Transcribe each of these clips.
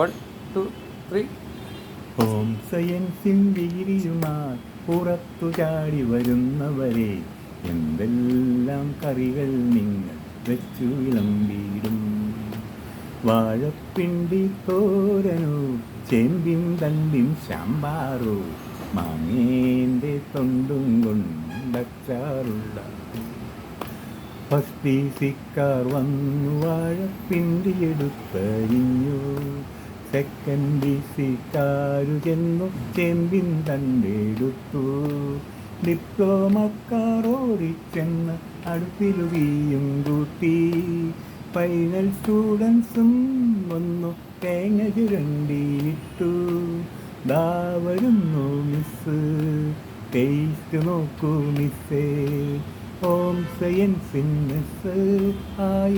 1, 2, 3. Home സയൻസിൻ ഡിഗ്രിയുമായി പുറത്തു ചാടി വരുന്നവരെ എന്തെല്ലാം കറികൾ നിങ്ങൾ വെച്ചു വിളമ്പിടും. വാഴപ്പിണ്ടി തോരനോ, ചേമ്പിൻ തണ്ടിൻ സാമ്പാറോ, മാങ്ങേൻ്റെ തൊണ്ടും കൊണ്ടച്ചാറുള്ള ഫസ്റ്റ് സിക്കാർ വന്നു വാഴപ്പിണ്ടിയെടുത്തരിഞ്ഞു. സെക്കൻഡ് സിക്കാരു ചെന്നു ചേമ്പിൻ തണ്ടെടുത്തു. ഡിപ്ലോമക്കാർ ഓടിച്ചെന്ന് അടുപ്പിൽ തീയും കൂട്ടി. ഫൈനൽ സ്റ്റുഡൻസും വന്നു തേങ്ങ ചുരണ്ടി വിട്ടു. ദാ വരുന്നു മിസ്, ടേസ്റ്റ് നോക്കൂ മിസ്സേ. ഹോം സയൻസിൻ മിസ്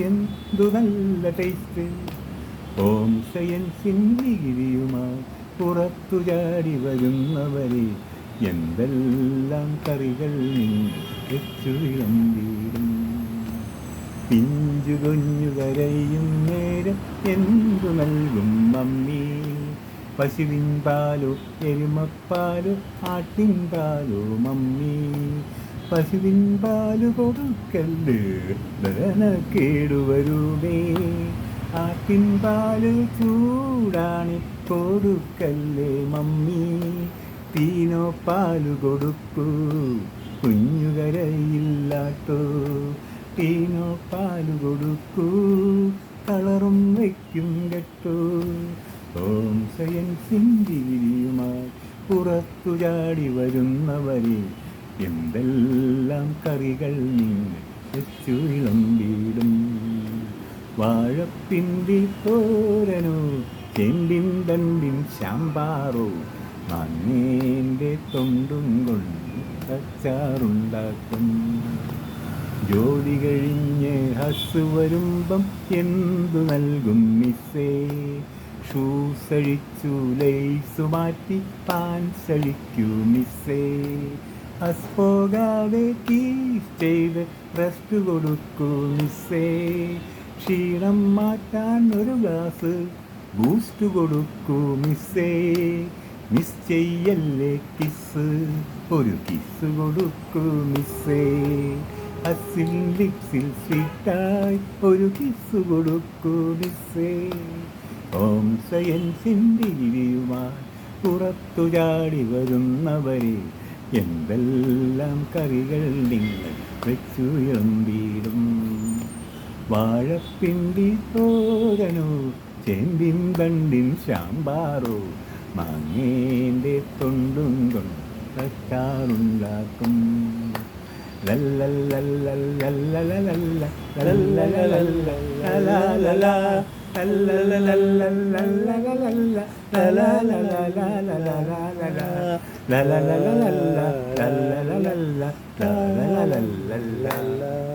എന്തു നല്ല ടേസ്റ്റ്. ഹോം സയൻസിൻ ഡിഗ്രിയുമായി പുറത്തു ചാടി വരുന്നവരെ എന്തെല്ലാം കറികൾ നിങ്ങൾ വെച്ചു വിളമ്പിടും. പിഞ്ചു കുഞ്ഞു കരയും നേരം എന്തു നൽകും മമ്മി. പശുവിൻ പാലോ, എരുമപ്പാലോ, ആട്ടിൻ പാലോ മമ്മി. പശുവിൻ പാല് കൊടുക്കല്ലേ, ദഹനക്കേടുവരുമേ. ആട്ടിൻ പാല് ചൂടാണി കൊടുക്കല്ലേ മമ്മി. തീനോ പാല് കൊടുക്കൂ, കുഞ്ഞുകരയില്ലാട്ടോ. തീനോ പാല് കൊടുക്കൂ, കളറും വയ്ക്കും കേട്ടോ. ഹോം സയൻസിൻ ഡിഗ്രിയുമായി പുറത്തു ചാടി വരുന്നവരെ എന്തെല്ലാം കറികൾ നിങ്ങൾ വെച്ചു വിളമ്പിടും. വാഴപ്പിണ്ടി തോരനോ, ചേമ്പിൻ തണ്ടിൻ സാമ്പാറോ, മാങ്ങേൻ്റെ തൊണ്ടും കൊണ്ട് അച്ചാറുണ്ടാക്കും. ജോലി കഴിഞ്ഞ് ഹസ് വരുമ്പം എന്തു നൽകും മിസ്സേ. ഷൂസ് അഴിച്ചു ലൈസ് മാറ്റി പാൻസ് അഴിക്കൂ മിസ്സേ. ഹസ് പോകാതെ കീസ് ചെയ്ത് റെസ്റ്റ് കൊടുക്കൂ മിസ്സേ. ക്ഷീണം മാറ്റാൻ ഒരു ഗ്ലാസ് ബൂസ്റ്റ് കൊടുക്കൂ മിസ്സേ. മിസ് ചെയ്യല്ലേ കിസ്, ഒരു കിസ് കൊടുക്കൂ മിസ്സേ. ഹസിൽ ലിപ്സിൽ സ്വീറ്റായി ഒരു കിസ് കൊടുക്കൂ മിസ്സേ. ഹോം സയൻസിൻ ഡിഗ്രിയുമായി പുറത്തു ചാടി വരുന്നവരെ എന്തെല്ലാം കറികൾ നിങ്ങൾ വെച്ചു വിളമ്പിടും. വാഴപ്പിണ്ടി തോരനോ, ചേമ്പിൻ തണ്ടിൻ സാമ്പാറോ, മാങ്ങേൻ്റെ തൊണ്ടും കൊണ്ട് അച്ചാറുണ്ടാക്കും. la